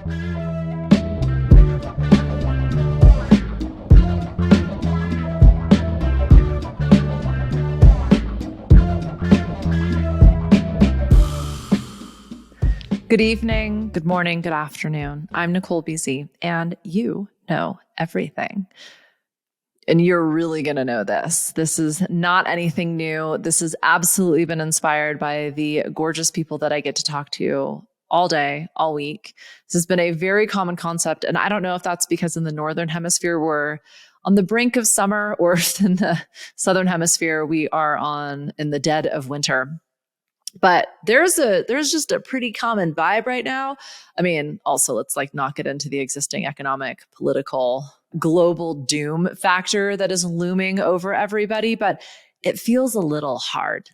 Good evening, good morning, good afternoon. I'm Nicole BZ, and you know everything. And you're really going to know this. This is not anything new. This has absolutely been inspired by the gorgeous people that I get to talk to all day, all week. This has been a very common concept. And I don't know if that's because in the Northern Hemisphere, we're on the brink of summer, or if in the Southern Hemisphere, we are in the dead of winter. But there's just a pretty common vibe right now. I mean, also let's not get into the existing economic, political, global doom factor that is looming over everybody, but it feels a little hard,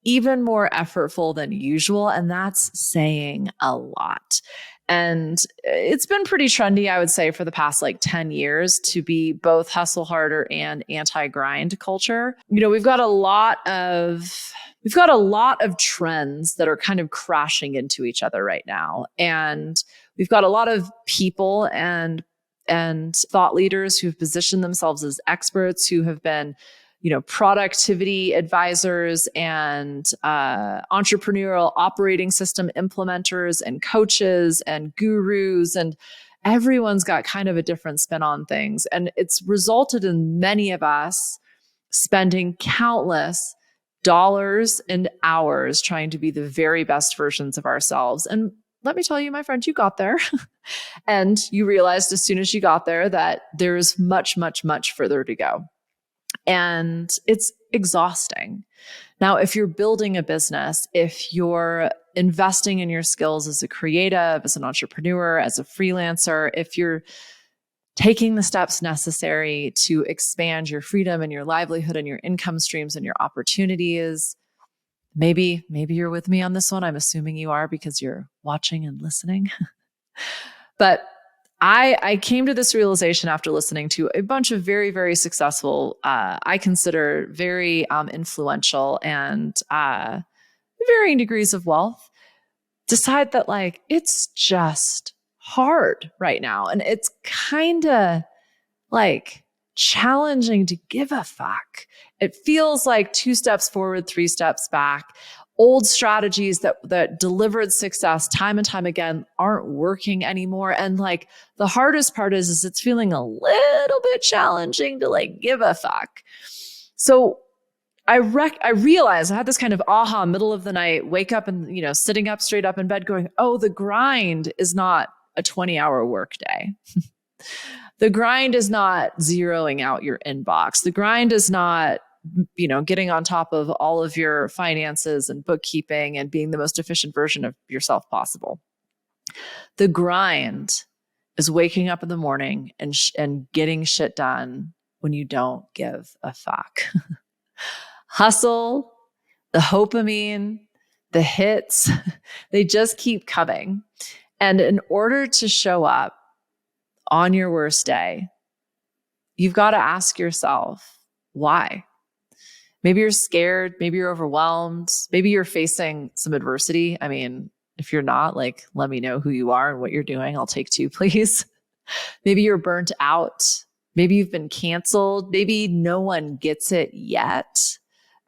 even more effortful than usual. And that's saying a lot. And it's been pretty trendy, I would say, for the past 10 years to be both hustle harder and anti-grind culture. We've got a lot of trends that are kind of crashing into each other right now. And we've got a lot of people and thought leaders who've positioned themselves as experts, who have been, productivity advisors and entrepreneurial operating system implementers and coaches and gurus, and everyone's got kind of a different spin on things. And it's resulted in many of us spending countless dollars and hours trying to be the very best versions of ourselves. And let me tell you, my friend, you got there. And you realized as soon as you got there that there's much, much, much further to go. And it's exhausting. Now, if you're building a business, if you're investing in your skills as a creative, as an entrepreneur, as a freelancer, if you're taking the steps necessary to expand your freedom and your livelihood and your income streams and your opportunities, maybe you're with me on this one. I'm assuming you are because you're watching and listening. But I came to this realization after listening to a bunch of very, very successful, I consider very influential and varying degrees of wealth, decide that it's just hard right now. And it's kind of challenging to give a fuck. It feels like 2 steps forward, 3 steps back. Old strategies that delivered success time and time again aren't working anymore. And the hardest part is it's feeling a little bit challenging to give a fuck. So I realized I had this kind of aha middle of the night, wake up and, sitting up straight up in bed going, oh, the grind is not a 20-hour workday. The grind is not zeroing out your inbox. The grind is not, getting on top of all of your finances and bookkeeping and being the most efficient version of yourself possible. The grind is waking up in the morning and getting shit done when you don't give a fuck. Hustle, the dopamine, the hits, they just keep coming. And in order to show up on your worst day, you've got to ask yourself, why? Maybe you're scared. Maybe you're overwhelmed. Maybe you're facing some adversity. I mean, if you're not, let me know who you are and what you're doing. I'll take 2, please. Maybe you're burnt out. Maybe you've been canceled. Maybe no one gets it yet.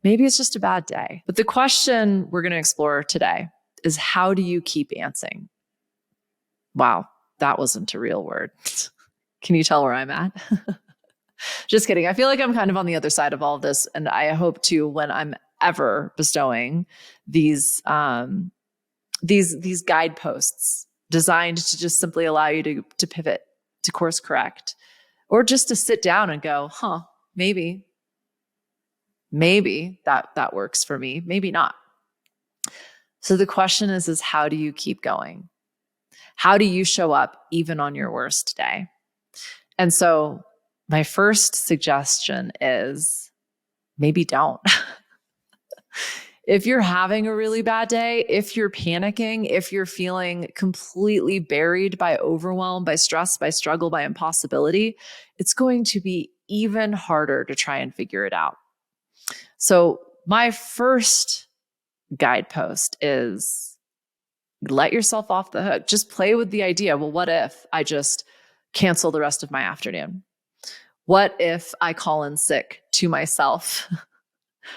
Maybe it's just a bad day. But the question we're going to explore today is, how do you keep dancing? Wow, that wasn't a real word. Can you tell where I'm at? Just kidding. I feel like I'm kind of on the other side of all of this. And I hope to, when I'm ever bestowing these guideposts designed to just simply allow you to pivot, to course correct, or just to sit down and go, maybe that works for me. Maybe not. So the question is how do you keep going? How do you show up even on your worst day? And so my first suggestion is maybe don't. If you're having a really bad day, if you're panicking, if you're feeling completely buried by overwhelm, by stress, by struggle, by impossibility, it's going to be even harder to try and figure it out. So my first guidepost is let yourself off the hook. Just play with the idea. Well, what if I just cancel the rest of my afternoon? What if I call in sick to myself?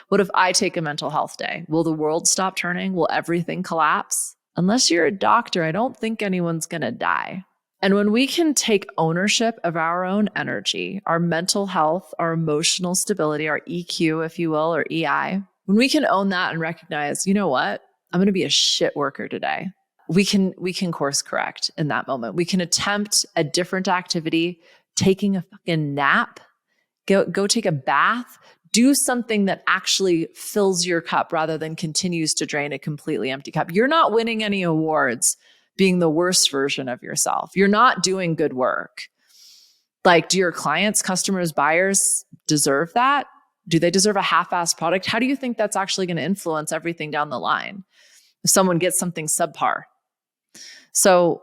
What if I take a mental health day? Will the world stop turning? Will everything collapse? Unless you're a doctor, I don't think anyone's going to die. And when we can take ownership of our own energy, our mental health, our emotional stability, our EQ, if you will, or EI, when we can own that and recognize, you know what? I'm going to be a shit worker today. We can course correct in that moment. We can attempt a different activity, taking a fucking nap, go take a bath, do something that actually fills your cup rather than continues to drain a completely empty cup. You're not winning any awards being the worst version of yourself. You're not doing good work. Like, do your clients, customers, buyers deserve that? Do they deserve a half-assed product? How do you think that's actually going to influence everything down the line if someone gets something subpar? So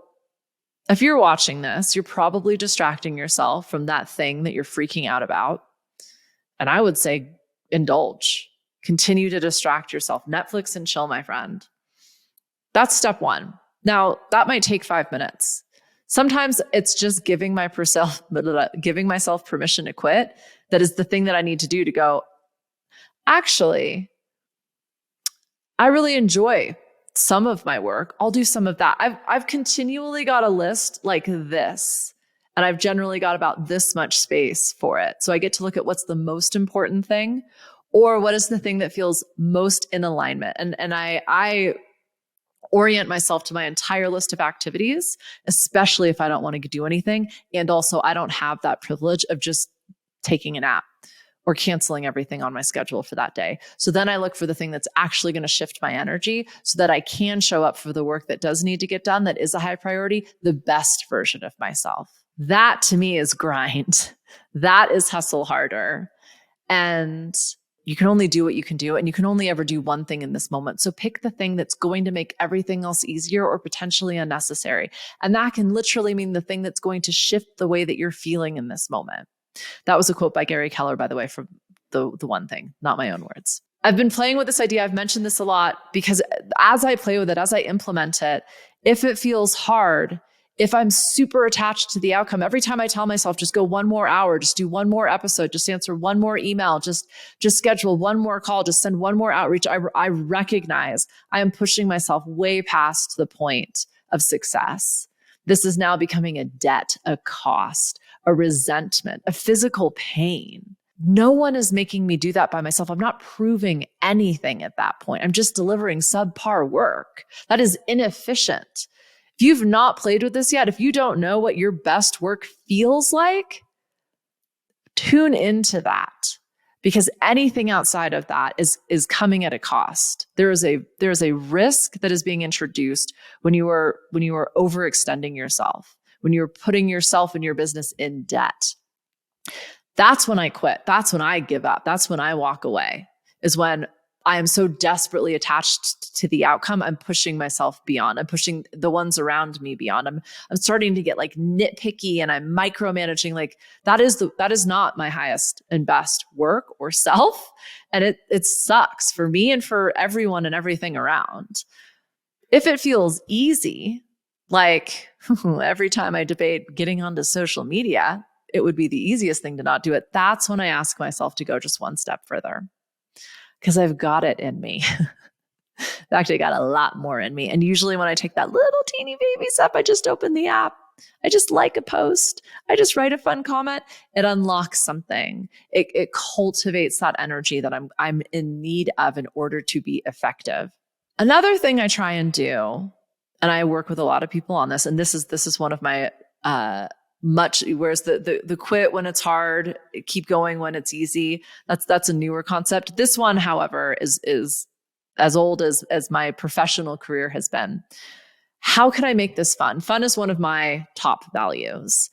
if you're watching this, you're probably distracting yourself from that thing that you're freaking out about. And I would say indulge. Continue to distract yourself. Netflix and chill, my friend. That's step one. Now, that might take 5 minutes. Sometimes it's just giving myself permission to quit. That is the thing that I need to do to go, actually, I really enjoy some of my work. I'll do some of that. I've continually got a list like this, and I've generally got about this much space for it. So I get to look at what's the most important thing, or what is the thing that feels most in alignment. And I orient myself to my entire list of activities, especially if I don't want to do anything. And also I don't have that privilege of just taking a nap or canceling everything on my schedule for that day. So then I look for the thing that's actually going to shift my energy so that I can show up for the work that does need to get done, that is a high priority, the best version of myself. That to me is grind. That is hustle harder. And you can only do what you can do, and you can only ever do one thing in this moment. So pick the thing that's going to make everything else easier or potentially unnecessary. And that can literally mean the thing that's going to shift the way that you're feeling in this moment. That was a quote by Gary Keller, by the way, from the one thing, not my own words. I've been playing with this idea. I've mentioned this a lot because as I play with it, as I implement it, if it feels hard, if I'm super attached to the outcome, every time I tell myself, just go 1 more hour, just do 1 more episode, just answer 1 more email, just schedule 1 more call, just send 1 more outreach, I recognize I am pushing myself way past the point of success. This is now becoming a debt, a cost, a resentment, a physical pain. No one is making me do that by myself. I'm not proving anything at that point. I'm just delivering subpar work. That is inefficient. If you've not played with this yet, if you don't know what your best work feels like, tune into that, because anything outside of that is coming at a cost. There is a risk that is being introduced when you are overextending yourself, when you're putting yourself and your business in debt. That's when I quit. That's when I give up. That's when I walk away, is when I am so desperately attached to the outcome. I'm pushing myself beyond. I'm pushing the ones around me beyond. I'm starting to get like nitpicky, and I'm micromanaging. Like that is not my highest and best work or self. And it sucks for me and for everyone and everything around. If it feels easy, like every time I debate getting onto social media, it would be the easiest thing to not do it. That's when I ask myself to go just 1 step further. Because I've got it in me. In fact, I got a lot more in me. And usually when I take that little teeny baby step, I just open the app. I just like a post. I just write a fun comment. It unlocks something. It cultivates that energy that I'm in need of in order to be effective. Another thing I try and do, and I work with a lot of people on this, and this is one of my whereas the quit when it's hard, keep going when it's easy. That's a newer concept. This one, however, is as old as my professional career has been. How can I make this fun? Fun is one of my top values.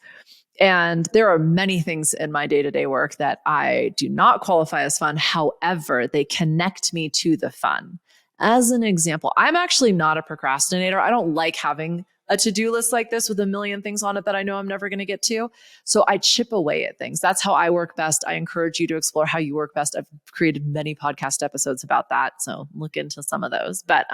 And there are many things in my day-to-day work that I do not qualify as fun. However, they connect me to the fun. As an example, I'm actually not a procrastinator. I don't like having a to-do list like this with a million things on it that I know I'm never going to get to. So I chip away at things. That's how I work best. I encourage you to explore how you work best. I've created many podcast episodes about that, so look into some of those. But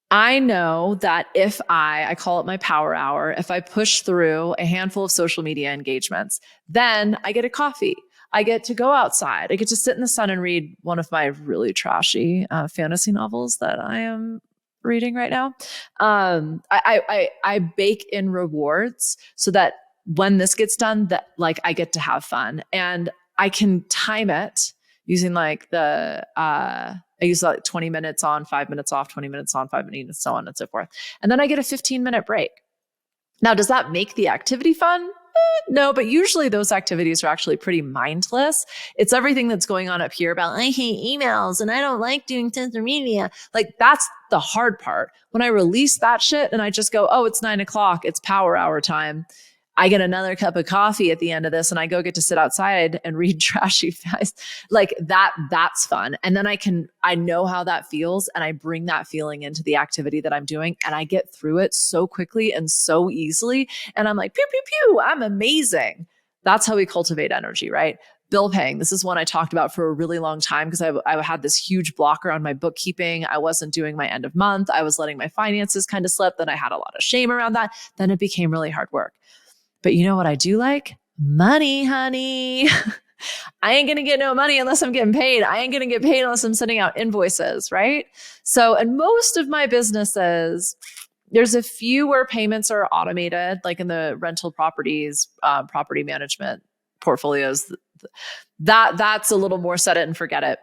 I know that if I call it my power hour, if I push through a handful of social media engagements, then I get a coffee. I get to go outside. I get to sit in the sun and read one of my really trashy fantasy novels that I am reading right now. I bake in rewards so that when this gets done, that like I get to have fun, and I can time it using like I use like 20 minutes on, 5 minutes off, 20 minutes on, 5 minutes, so on and so forth. And then I get a 15-minute break. Now, does that make the activity fun? No, but usually those activities are actually pretty mindless. It's everything that's going on up here about, I hate emails and I don't like doing social media. Like that's the hard part. When I release that shit and I just go, oh, it's 9 o'clock, it's power hour time. I get another cup of coffee at the end of this and I go get to sit outside and read trashy guys. Like that's fun. And then I know how that feels and I bring that feeling into the activity that I'm doing and I get through it so quickly and so easily. And I'm like, pew, pew, pew, I'm amazing. That's how we cultivate energy, right? Bill paying. This is one I talked about for a really long time because I had this huge blocker on my bookkeeping. I wasn't doing my end of month. I was letting my finances kind of slip. Then I had a lot of shame around that. Then it became really hard work. But you know what I do like? Money, honey. I ain't going to get no money unless I'm getting paid. I ain't going to get paid unless I'm sending out invoices, right? So, and most of my businesses, there's a few where payments are automated, like in the rental properties, property management portfolios. That's a little more set it and forget it.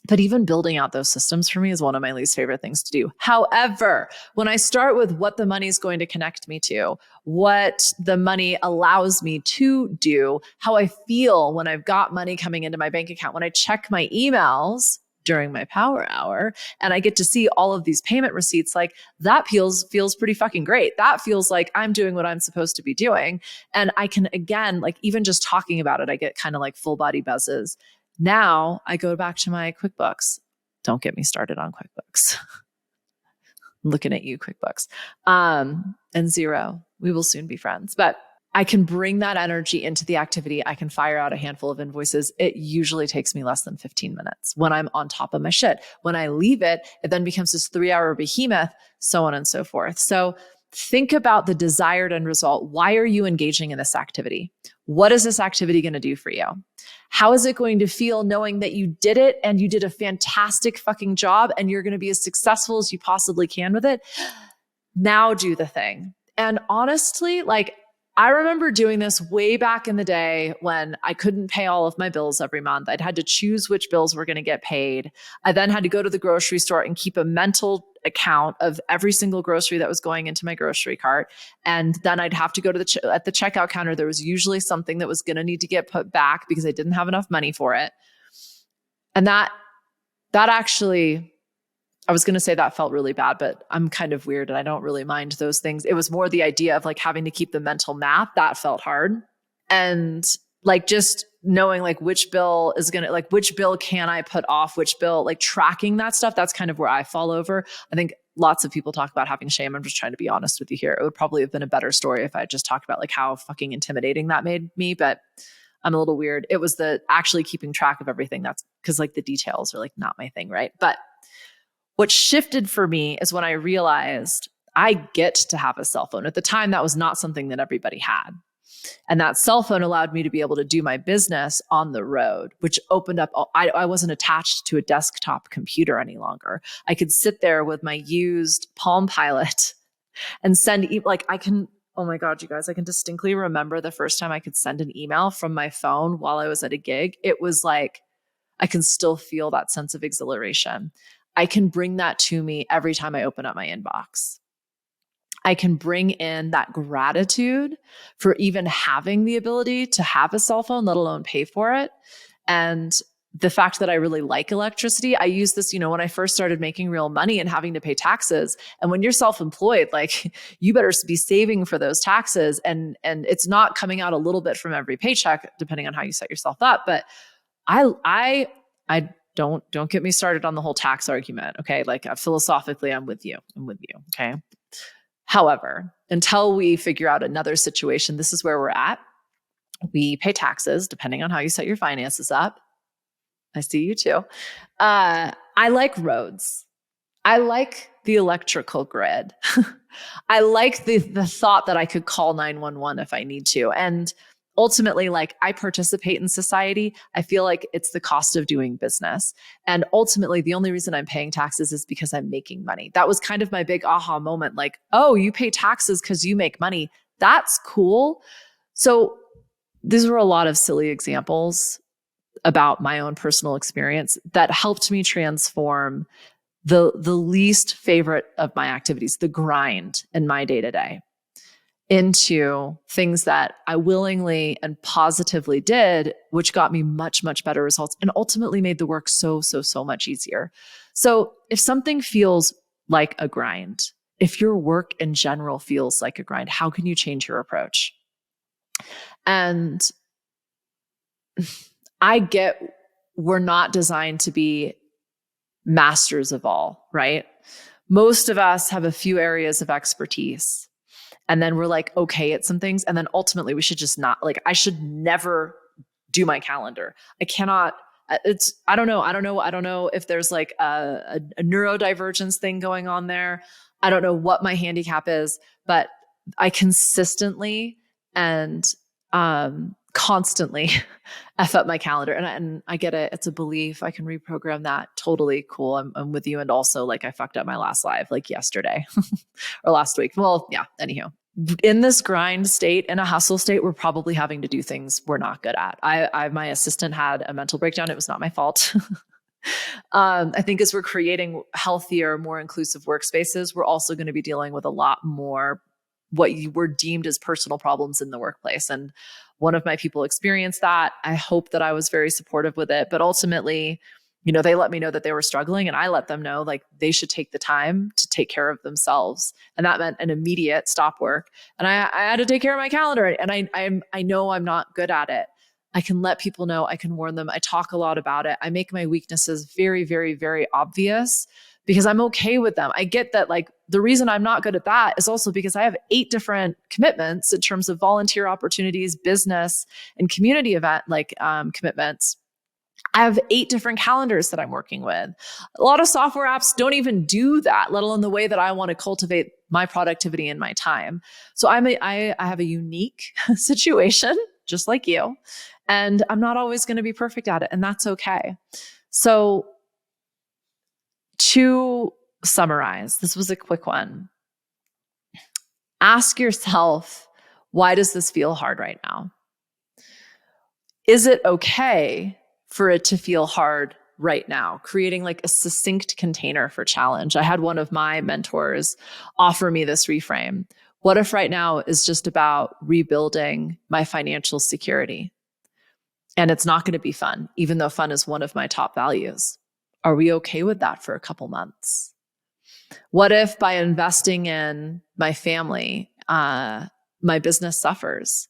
But even building out those systems for me is one of my least favorite things to do. However, when I start with what the money is going to connect me to, what the money allows me to do, how I feel when I've got money coming into my bank account, when I check my emails during my power hour and I get to see all of these payment receipts, like that feels pretty fucking great. That feels like I'm doing what I'm supposed to be doing. And I can, again, like even just talking about it, I get kind of like full body buzzes. Now I go back to my QuickBooks. Don't get me started on QuickBooks. I'm looking at you, QuickBooks. And Xero. We will soon be friends. But I can bring that energy into the activity. I can fire out a handful of invoices. It usually takes me less than 15 minutes when I'm on top of my shit. When I leave it, it then becomes this 3-hour behemoth, so on and so forth. So think about the desired end result. Why are you engaging in this activity? What is this activity going to do for you? How is it going to feel knowing that you did it and you did a fantastic fucking job and you're going to be as successful as you possibly can with it? Now do the thing. And honestly, like I remember doing this way back in the day when I couldn't pay all of my bills every month. I'd had to choose which bills were going to get paid. I then had to go to the grocery store and keep a mental account of every single grocery that was going into my grocery cart. And then I'd have to go to at the checkout counter. There was usually something that was going to need to get put back because I didn't have enough money for it. And that actually, I was going to say that felt really bad, but I'm kind of weird and I don't really mind those things. It was more the idea of like having to keep the mental math that felt hard. And like just knowing like which bill is going to, like which bill can I put off, which bill, like tracking that stuff. That's kind of where I fall over. I think lots of people talk about having shame. I'm just trying to be honest with you here. It would probably have been a better story if I just talked about like how fucking intimidating that made me, but I'm a little weird. It was the actually keeping track of everything. That's because like the details are like not my thing, right? But what shifted for me is when I realized I get to have a cell phone. At the time, that was not something that everybody had. And that cell phone allowed me to be able to do my business on the road, which opened up, I wasn't attached to a desktop computer any longer. I could sit there with my used Palm Pilot and send, oh my God, you guys, I can distinctly remember the first time I could send an email from my phone while I was at a gig. It was like, I can still feel that sense of exhilaration. I can bring that to me every time I open up my inbox. I can bring in that gratitude for even having the ability to have a cell phone, let alone pay for it. And the fact that I really like electricity, I use this, when I first started making real money and having to pay taxes. And when you're self-employed, like you better be saving for those taxes. And it's not coming out a little bit from every paycheck, depending on how you set yourself up. But I don't get me started on the whole tax argument. Okay. Like philosophically, I'm with you. Okay. However, until we figure out another situation, this is where we're at. We pay taxes depending on how you set your finances up. I see you too. I like roads. I like the electrical grid. I like the thought that I could call 911 if I need to. And ultimately, like, I participate in society. I feel like it's the cost of doing business. And ultimately, the only reason I'm paying taxes is because I'm making money. That was kind of my big aha moment. Like, oh, you pay taxes because you make money. That's cool. So these were a lot of silly examples about my own personal experience that helped me transform the least favorite of my activities, the grind in my day-to-day, into things that I willingly and positively did, which got me much, much better results and ultimately made the work so, so, so much easier. So if something feels like a grind, if your work in general feels like a grind, how can you change your approach? And I get we're not designed to be masters of all, right? Most of us have a few areas of expertise. And then we're like, okay at some things. And then ultimately we should just not, like, I should never do my calendar. I cannot, I don't know if there's like a neurodivergence thing going on there. I don't know what my handicap is, but I consistently and constantly F up my calendar. And I get it. It's a belief. I can reprogram that. Totally cool. I'm with you. And also, like, I fucked up my last live like yesterday or last week. Well, yeah, anywho. In this grind state, in a hustle state, we're probably having to do things we're not good at. My assistant had a mental breakdown. It was not my fault. I think as we're creating healthier, more inclusive workspaces, we're also going to be dealing with a lot more what you were deemed as personal problems in the workplace. And one of my people experienced that. I hope that I was very supportive with it, but ultimately, they let me know that they were struggling, and I let them know like they should take the time to take care of themselves. And that meant an immediate stop work. And I had to take care of my calendar, and I know I'm not good at it. I can let people know, I can warn them. I talk a lot about it. I make my weaknesses very, very, very obvious because I'm okay with them. I get that, like, the reason I'm not good at that is also because I have 8 different commitments in terms of volunteer opportunities, business, and community event commitments. I have 8 different calendars that I'm working with. A lot of software apps don't even do that, let alone the way that I want to cultivate my productivity and my time. So I have a unique situation, just like you, and I'm not always going to be perfect at it, and that's okay. So to summarize, this was a quick one. Ask yourself, why does this feel hard right now? Is it okay for it to feel hard right now? Creating like a succinct container for challenge. I had one of my mentors offer me this reframe. What if right now is just about rebuilding my financial security? And it's not going to be fun, even though fun is one of my top values. Are we okay with that for a couple months? What if by investing in my family, my business suffers?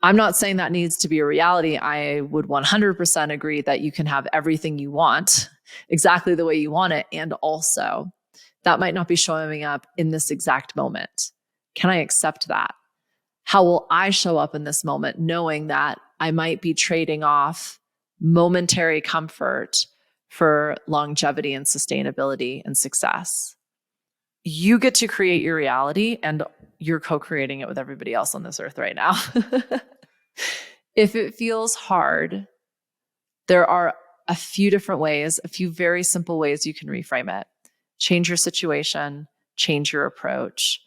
I'm not saying that needs to be a reality. I would 100% agree that you can have everything you want exactly the way you want it. And also, that might not be showing up in this exact moment. Can I accept that? How will I show up in this moment knowing that I might be trading off momentary comfort for longevity and sustainability and success? You get to create your reality, and you're co-creating it with everybody else on this earth right now. If it feels hard, there are a few different ways, a few very simple ways you can reframe it. Change your situation, change your approach,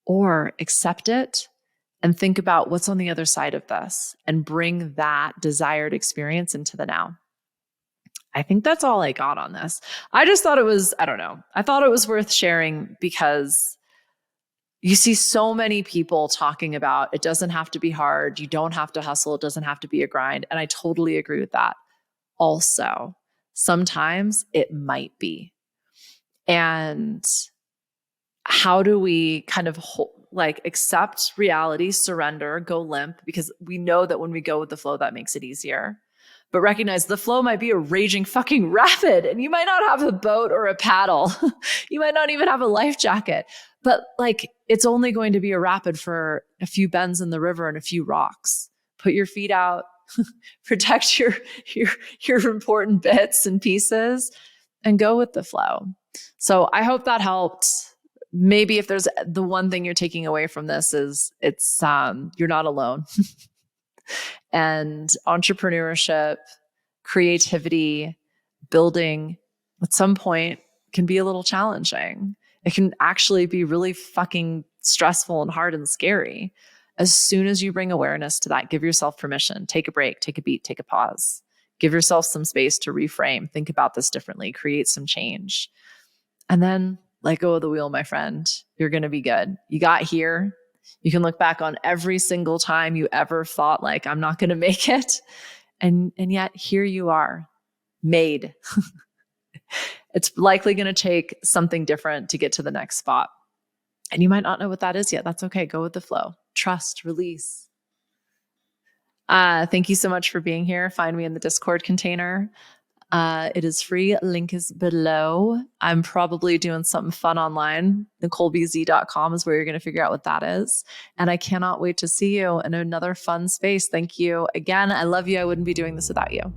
or accept it and think about what's on the other side of this and bring that desired experience into the now. I think that's all I got on this. I just thought it was, I thought it was worth sharing because you see so many people talking about it doesn't have to be hard. You don't have to hustle. It doesn't have to be a grind. And I totally agree with that. Also, sometimes it might be. And how do we kind of accept reality, surrender, go limp? Because we know that when we go with the flow, that makes it easier. But recognize the flow might be a raging fucking rapid, and you might not have a boat or a paddle. You might not even have a life jacket, but like, it's only going to be a rapid for a few bends in the river and a few rocks. Put your feet out, protect your important bits and pieces, and go with the flow. So I hope that helped. Maybe if there's the one thing you're taking away from this is it's you're not alone. And entrepreneurship, creativity, building at some point can be a little challenging. It can actually be really fucking stressful and hard and scary. As soon as you bring awareness to that, give yourself permission, take a break, take a beat, take a pause, give yourself some space to reframe, think about this differently, create some change. And then let go of the wheel, my friend. You're going to be good. You got here. You can look back on every single time you ever thought like, I'm not going to make it. And yet here you are, made. It's likely going to take something different to get to the next spot. And you might not know what that is yet. That's okay. Go with the flow. Trust, release. Thank you so much for being here. Find me in the Discord container. It is free. Link is below. I'm probably doing something fun online. NicoleBZ.com is where you're going to figure out what that is. And I cannot wait to see you in another fun space. Thank you again. I love you. I wouldn't be doing this without you.